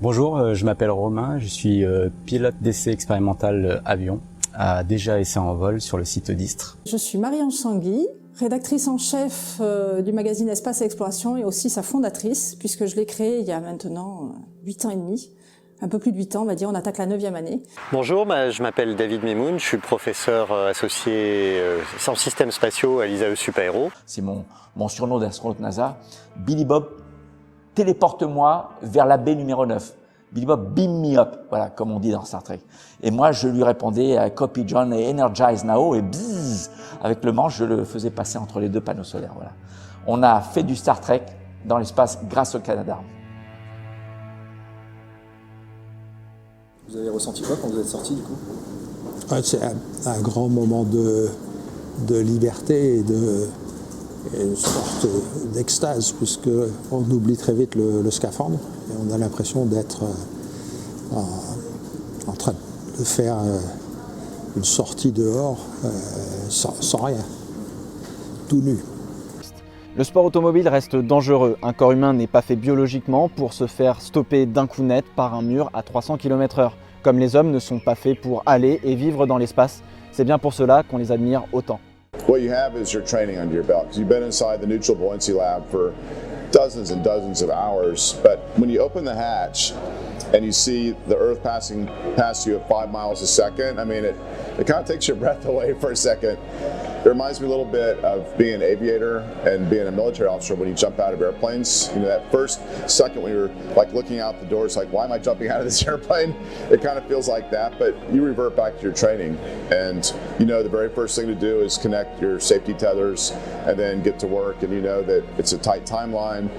Bonjour, je m'appelle Romain, je suis pilote d'essai expérimental avion, à déjà essai en vol sur le site d'Istres. Je suis Marie-Ange Sanguy, rédactrice en chef du magazine Espace et Exploration et aussi sa fondatrice, puisque je l'ai créé il y a maintenant 8 ans et demi. Un peu plus de 8 ans, on va dire, on attaque la 9e année. Bonjour, je m'appelle David Memoun, je suis professeur associé en systèmes spatiaux à l'ISAE Supaéro. C'est mon surnom d'astronaute NASA. Billy Bob, téléporte-moi vers la baie numéro 9. Billy Bob, beam me up, voilà, comme on dit dans Star Trek. Et moi, je lui répondais Copy John et Energize now, et bzzz, avec le manche, je le faisais passer entre les deux panneaux solaires, voilà. On a fait du Star Trek dans l'espace grâce au Canada. Vous avez ressenti quoi quand vous êtes sorti du coup? C'est un grand moment de liberté et une sorte d'extase, puisqu'on oublie très vite le scaphandre et on a l'impression d'être en train de faire une sortie dehors sans rien, tout nu. Le sport automobile reste dangereux. Un corps humain n'est pas fait biologiquement pour se faire stopper d'un coup net par un mur à 300 km/h. Comme les hommes ne sont pas faits pour aller et vivre dans l'espace. C'est bien pour cela qu'on les admire autant. What you have is your training under your belt. You've been inside the neutral buoyancy lab for dozens and dozens of hours, but when you open the hatch and you see the Earth passing past you at 5 miles a second, I mean, it kind of takes your breath away for a second. It reminds me a little bit of being an aviator and being a military officer when you jump out of airplanes. You know, that first second when you're like looking out the door, it's like, why am I jumping out of this airplane? It kind of feels like that, but you revert back to your training. And you know, the very first thing to do is connect your safety tethers and then get to work. And you know that it's a tight timeline.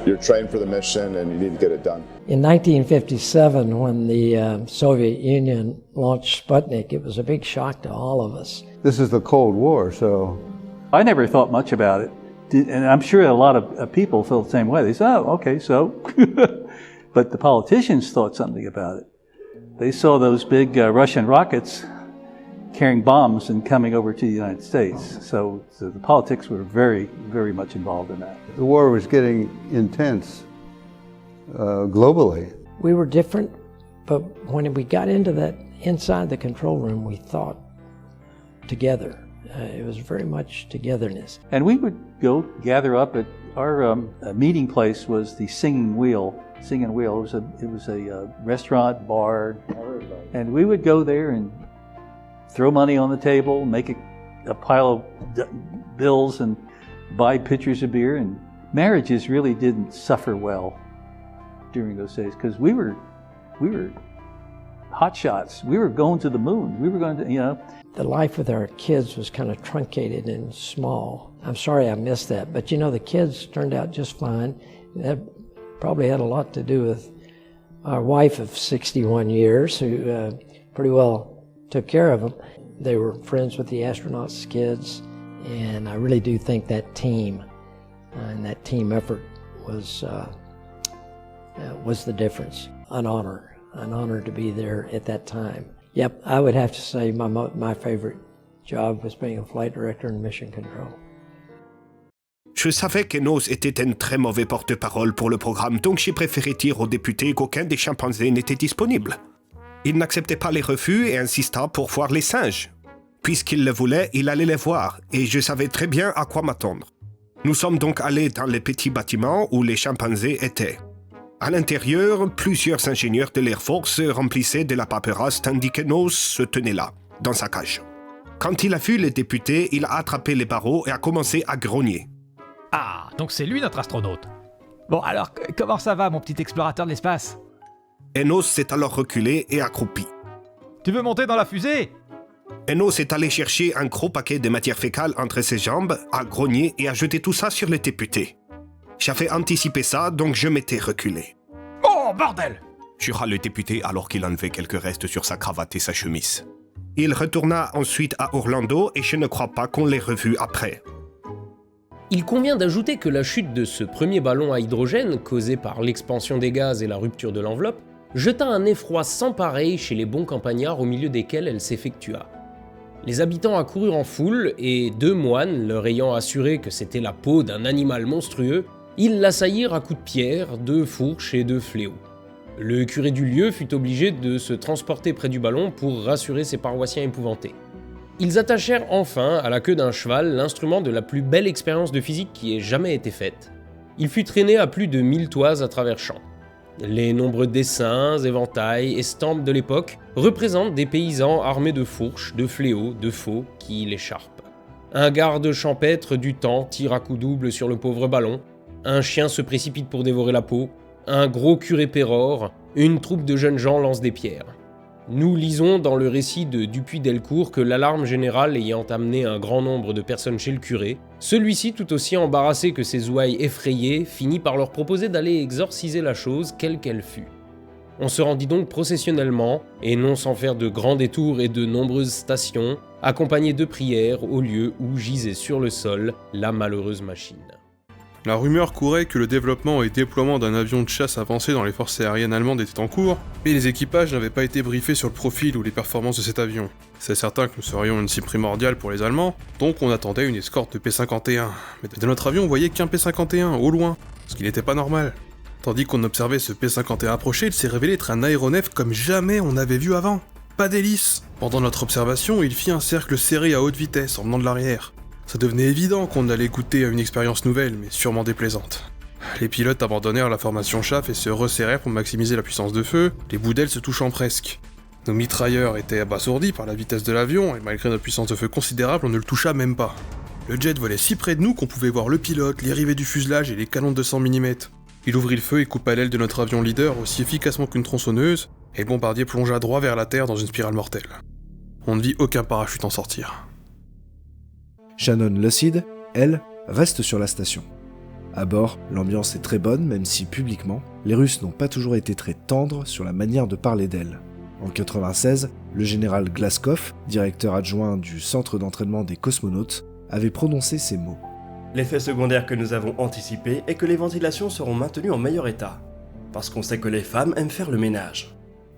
You're trained for the mission and you need to get it done. In 1957, when the Soviet Union launched Sputnik, it was a big shock to all of us. This is the Cold War, so... I never thought much about it. And I'm sure a lot of people felt the same way. They said, oh, okay, so... But the politicians thought something about it. They saw those big Russian rockets carrying bombs and coming over to the United States. So the politics were very, very much involved in that. The war was getting intense globally. We were different, but when we got into that, inside the control room, we thought together. It was very much togetherness. And we would go gather up at our meeting place was the Singing Wheel. Singing Wheel, it was a restaurant, bar, and we would go there and throw money on the table, make a pile of bills and buy pitchers of beer. And marriages really didn't suffer well during those days because we were hot shots. We were going to the moon. We were going to, you know. The life with our kids was kind of truncated and small. I'm sorry I missed that, but you know, the kids turned out just fine. That probably had a lot to do with our wife of 61 years who pretty well took care of them. They were friends with the astronauts' kids, and I really do think that team and that team effort was the difference. An honor to be there at that time. Yep, I would have to say my favorite job was being a flight director in mission control. Je savais qu'Enos était un très mauvais porte-parole pour le programme, donc j'ai préféré dire aux députés qu'aucun des chimpanzés n'était disponible. Il n'acceptait pas les refus et insista pour voir les singes. Puisqu'il le voulait, il allait les voir, et je savais très bien à quoi m'attendre. Nous sommes donc allés dans les petits bâtiments où les chimpanzés étaient. À l'intérieur, plusieurs ingénieurs de l'Air Force remplissaient de la paperasse tandis qu'Enos se tenait là, dans sa cage. Quand il a vu les députés, il a attrapé les barreaux et a commencé à grogner. Ah, donc c'est lui notre astronaute. Bon alors, comment ça va mon petit explorateur de l'espace? Enos s'est alors reculé et accroupi. Tu veux monter dans la fusée? Enos est allé chercher un gros paquet de matière fécale entre ses jambes, a grogné et a jeté tout ça sur les députés. J'avais anticipé ça, donc je m'étais reculé. Oh, bordel! Jura le député alors qu'il enlevait quelques restes sur sa cravate et sa chemise. Il retourna ensuite à Orlando et je ne crois pas qu'on l'ait revu après. Il convient d'ajouter que la chute de ce premier ballon à hydrogène, causée par l'expansion des gaz et la rupture de l'enveloppe, jeta un effroi sans pareil chez les bons campagnards au milieu desquels elle s'effectua. Les habitants accoururent en foule et 2 moines, leur ayant assuré que c'était la peau d'un animal monstrueux, ils l'assaillirent à coups de pierre, de fourches et de fléaux. Le curé du lieu fut obligé de se transporter près du ballon pour rassurer ses paroissiens épouvantés. Ils attachèrent enfin à la queue d'un cheval l'instrument de la plus belle expérience de physique qui ait jamais été faite. Il fut traîné à plus de 1000 toises à travers champs. Les nombreux dessins, éventails, estampes de l'époque représentent des paysans armés de fourches, de fléaux, de faux qui l'écharpent. Un garde champêtre du temps tire à coups doubles sur le pauvre ballon, un chien se précipite pour dévorer la peau, un gros curé pérore, une troupe de jeunes gens lance des pierres. Nous lisons dans le récit de Dupuy-Delcourt que l'alarme générale ayant amené un grand nombre de personnes chez le curé, celui-ci, tout aussi embarrassé que ses ouailles effrayées, finit par leur proposer d'aller exorciser la chose quelle qu'elle fût. On se rendit donc processionnellement, et non sans faire de grands détours et de nombreuses stations, accompagnés de prières au lieu où gisait sur le sol la malheureuse machine. La rumeur courait que le développement et déploiement d'un avion de chasse avancé dans les forces aériennes allemandes était en cours, mais les équipages n'avaient pas été briefés sur le profil ou les performances de cet avion. C'est certain que nous serions une cible primordiale pour les Allemands, donc on attendait une escorte de P-51. Mais dans notre avion, on voyait qu'un P-51, au loin, ce qui n'était pas normal. Tandis qu'on observait ce P-51 approcher, il s'est révélé être un aéronef comme jamais on n'avait vu avant. Pas d'hélice. Pendant notre observation, il fit un cercle serré à haute vitesse en venant de l'arrière. Ça devenait évident qu'on allait goûter à une expérience nouvelle, mais sûrement déplaisante. Les pilotes abandonnèrent la formation chaff et se resserrèrent pour maximiser la puissance de feu, les bouts d'ailes se touchant presque. Nos mitrailleurs étaient abasourdis par la vitesse de l'avion, et malgré notre puissance de feu considérable, on ne le toucha même pas. Le jet volait si près de nous qu'on pouvait voir le pilote, les rivets du fuselage et les canons de 200 mm. Il ouvrit le feu et coupa l'aile de notre avion leader aussi efficacement qu'une tronçonneuse, et le bombardier plongea droit vers la terre dans une spirale mortelle. On ne vit aucun parachute en sortir. Shannon Lockheed, elle, reste sur la station. À bord, l'ambiance est très bonne, même si publiquement, les Russes n'ont pas toujours été très tendres sur la manière de parler d'elle. En 1996, le général Glaskov, directeur adjoint du centre d'entraînement des cosmonautes, avait prononcé ces mots. L'effet secondaire que nous avons anticipé est que les ventilations seront maintenues en meilleur état, parce qu'on sait que les femmes aiment faire le ménage.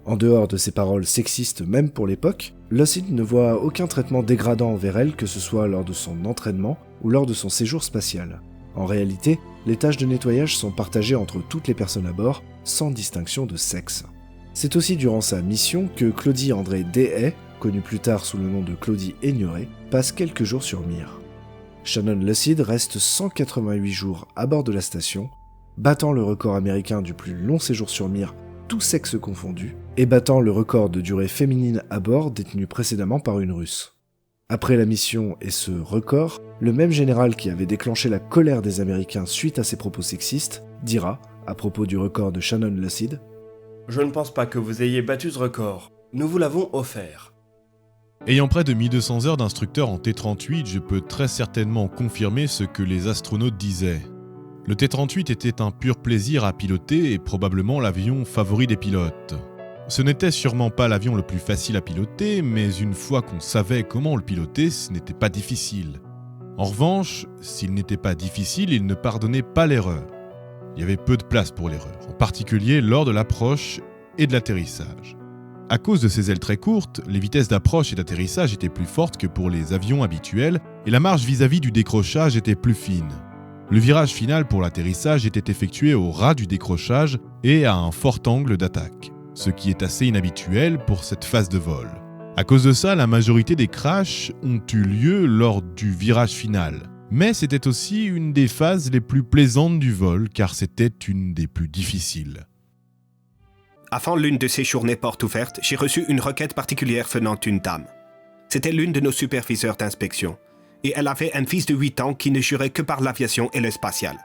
En dehors de ces paroles sexistes même pour l'époque, Lockheed ne voit aucun traitement dégradant envers elle, que ce soit lors de son entraînement ou lors de son séjour spatial. En réalité, les tâches de nettoyage sont partagées entre toutes les personnes à bord, sans distinction de sexe. C'est aussi durant sa mission que Claudie André Dehaye, connue plus tard sous le nom de Claudie Aignoret, passe quelques jours sur Mir. Shannon Lockheed reste 188 jours à bord de la station, battant le record américain du plus long séjour sur Mir, tous sexes confondus, et battant le record de durée féminine à bord détenu précédemment par une Russe. Après la mission et ce record, le même général qui avait déclenché la colère des Américains suite à ses propos sexistes dira, à propos du record de Shannon Lockheed, « Je ne pense pas que vous ayez battu ce record. Nous vous l'avons offert. » Ayant près de 1200 heures d'instructeur en T-38, je peux très certainement confirmer ce que les astronautes disaient. Le T-38 était un pur plaisir à piloter et probablement l'avion favori des pilotes. Ce n'était sûrement pas l'avion le plus facile à piloter, mais une fois qu'on savait comment le piloter, ce n'était pas difficile. En revanche, s'il n'était pas difficile, il ne pardonnait pas l'erreur. Il y avait peu de place pour l'erreur, en particulier lors de l'approche et de l'atterrissage. À cause de ses ailes très courtes, les vitesses d'approche et d'atterrissage étaient plus fortes que pour les avions habituels et la marge vis-à-vis du décrochage était plus fine. Le virage final pour l'atterrissage était effectué au ras du décrochage et à un fort angle d'attaque, ce qui est assez inhabituel pour cette phase de vol. À cause de ça, la majorité des crashs ont eu lieu lors du virage final. Mais c'était aussi une des phases les plus plaisantes du vol, car c'était une des plus difficiles. Avant l'une de ces journées portes ouvertes, j'ai reçu une requête particulière venant d'une dame. C'était l'une de nos superviseurs d'inspection. Et elle avait un fils de 8 ans qui ne jurait que par l'aviation et le spatial.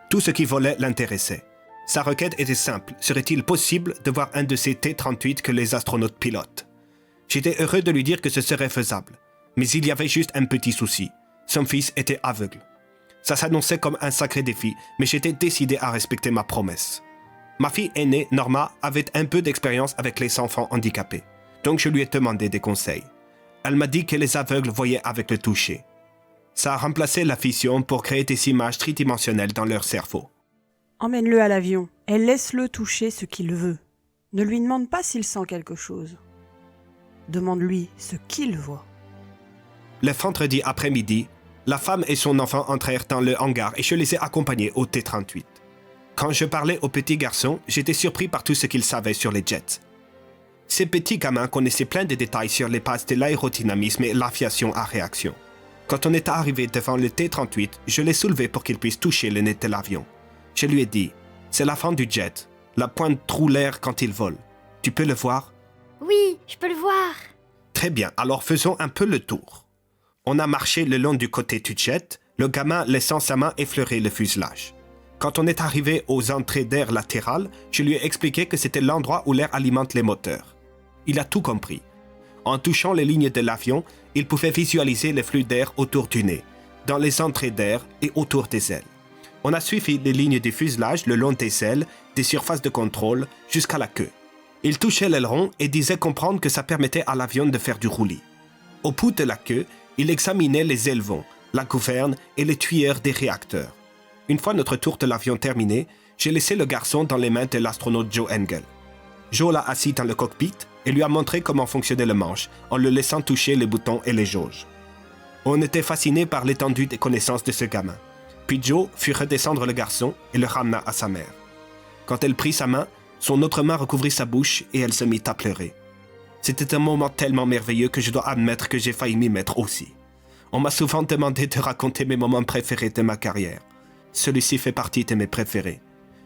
Tout ce qui volait l'intéressait. Sa requête était simple. Serait-il possible de voir un de ces T-38 que les astronautes pilotent? J'étais heureux de lui dire que ce serait faisable. Mais il y avait juste un petit souci. Son fils était aveugle. Ça s'annonçait comme un sacré défi, mais j'étais décidé à respecter ma promesse. Ma fille aînée, Norma, avait un peu d'expérience avec les enfants handicapés. Donc je lui ai demandé des conseils. Elle m'a dit que les aveugles voyaient avec le toucher. Ça a remplacé la vision pour créer des images tridimensionnelles dans leur cerveau. Emmène-le à l'avion et laisse-le toucher ce qu'il veut. Ne lui demande pas s'il sent quelque chose. Demande-lui ce qu'il voit. Le vendredi après-midi, la femme et son enfant entrèrent dans le hangar et je les ai accompagnés au T-38. Quand je parlais aux petits garçons, j'étais surpris par tout ce qu'ils savaient sur les jets. Ces petits gamins connaissaient plein de détails sur les bases de l'aérodynamisme et l'aviation à réaction. Quand on est arrivé devant le T-38, je l'ai soulevé pour qu'il puisse toucher le nez de l'avion. Je lui ai dit, c'est la fin du jet. La pointe troue l'air quand il vole. Tu peux le voir? Oui, je peux le voir. Très bien, alors faisons un peu le tour. On a marché le long du côté du jet, le gamin laissant sa main effleurer le fuselage. Quand on est arrivé aux entrées d'air latérales, je lui ai expliqué que c'était l'endroit où l'air alimente les moteurs. Il a tout compris. En touchant les lignes de l'avion, il pouvait visualiser les flux d'air autour du nez, dans les entrées d'air et autour des ailes. On a suivi les lignes du fuselage le long des ailes, des surfaces de contrôle, jusqu'à la queue. Il touchait l'aileron et disait comprendre que ça permettait à l'avion de faire du roulis. Au bout de la queue, il examinait les élevons, la gouverne et les tuyères des réacteurs. Une fois notre tour de l'avion terminé, j'ai laissé le garçon dans les mains de l'astronaute Joe Engle. Joe l'a assis dans le cockpit et lui a montré comment fonctionnait le manche, en le laissant toucher les boutons et les jauges. On était fascinés par l'étendue des connaissances de ce gamin. Puis Joe fit redescendre le garçon et le ramena à sa mère. Quand elle prit sa main, son autre main recouvrit sa bouche et elle se mit à pleurer. C'était un moment tellement merveilleux que je dois admettre que j'ai failli m'y mettre aussi. On m'a souvent demandé de raconter mes moments préférés de ma carrière. Celui-ci fait partie de mes préférés.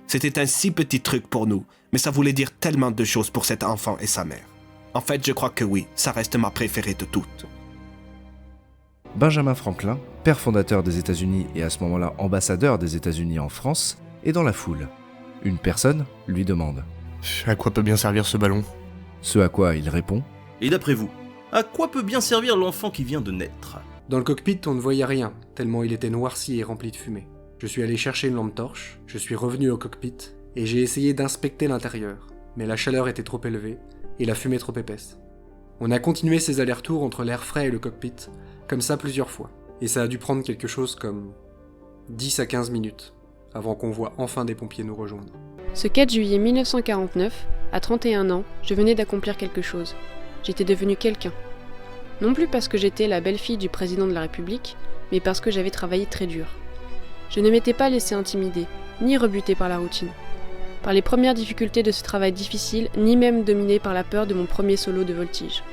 C'était un si petit truc pour nous, mais ça voulait dire tellement de choses pour cet enfant et sa mère. En fait, je crois que oui, ça reste ma préférée de toutes. Benjamin Franklin, père fondateur des États-Unis et à ce moment-là ambassadeur des États-Unis en France, est dans la foule. Une personne lui demande « À quoi peut bien servir ce ballon ?» Ce à quoi il répond « Et d'après vous, à quoi peut bien servir l'enfant qui vient de naître ?» Dans le cockpit, on ne voyait rien, tellement il était noirci et rempli de fumée. Je suis allé chercher une lampe torche, je suis revenu au cockpit, et j'ai essayé d'inspecter l'intérieur, mais la chaleur était trop élevée, et la fumée trop épaisse. On a continué ces allers-retours entre l'air frais et le cockpit, comme ça plusieurs fois, et ça a dû prendre quelque chose comme 10 à 15 minutes, avant qu'on voit enfin des pompiers nous rejoindre. Ce 4 juillet 1949, à 31 ans, je venais d'accomplir quelque chose. J'étais devenue quelqu'un. Non plus parce que j'étais la belle-fille du président de la République, mais parce que j'avais travaillé très dur. Je ne m'étais pas laissée intimider, ni rebutée par la routine, par les premières difficultés de ce travail difficile, ni même dominée par la peur de mon premier solo de voltige.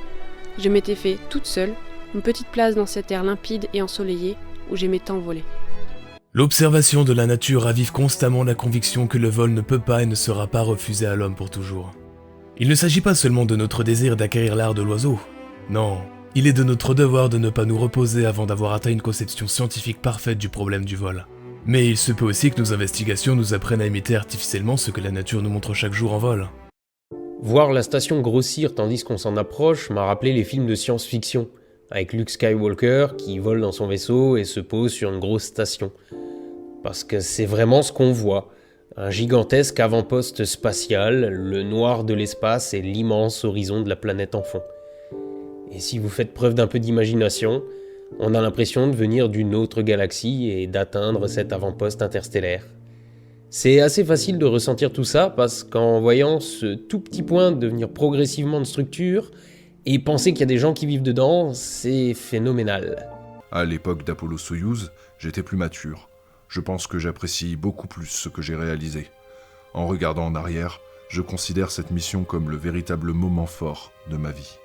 Je m'étais fait, toute seule, une petite place dans cet air limpide et ensoleillé où j'aimais tant voler. L'observation de la nature ravive constamment la conviction que le vol ne peut pas et ne sera pas refusé à l'homme pour toujours. Il ne s'agit pas seulement de notre désir d'acquérir l'art de l'oiseau. Non, il est de notre devoir de ne pas nous reposer avant d'avoir atteint une conception scientifique parfaite du problème du vol. Mais il se peut aussi que nos investigations nous apprennent à imiter artificiellement ce que la nature nous montre chaque jour en vol. Voir la station grossir tandis qu'on s'en approche m'a rappelé les films de science-fiction, avec Luke Skywalker qui vole dans son vaisseau et se pose sur une grosse station. Parce que c'est vraiment ce qu'on voit, un gigantesque avant-poste spatial, le noir de l'espace et l'immense horizon de la planète en fond. Et si vous faites preuve d'un peu d'imagination, on a l'impression de venir d'une autre galaxie et d'atteindre cet avant-poste interstellaire. C'est assez facile de ressentir tout ça parce qu'en voyant ce tout petit point devenir progressivement de structure et penser qu'il y a des gens qui vivent dedans, c'est phénoménal. À l'époque d'Apollo-Soyouz, j'étais plus mature. Je pense que j'apprécie beaucoup plus ce que j'ai réalisé. En regardant en arrière, je considère cette mission comme le véritable moment fort de ma vie.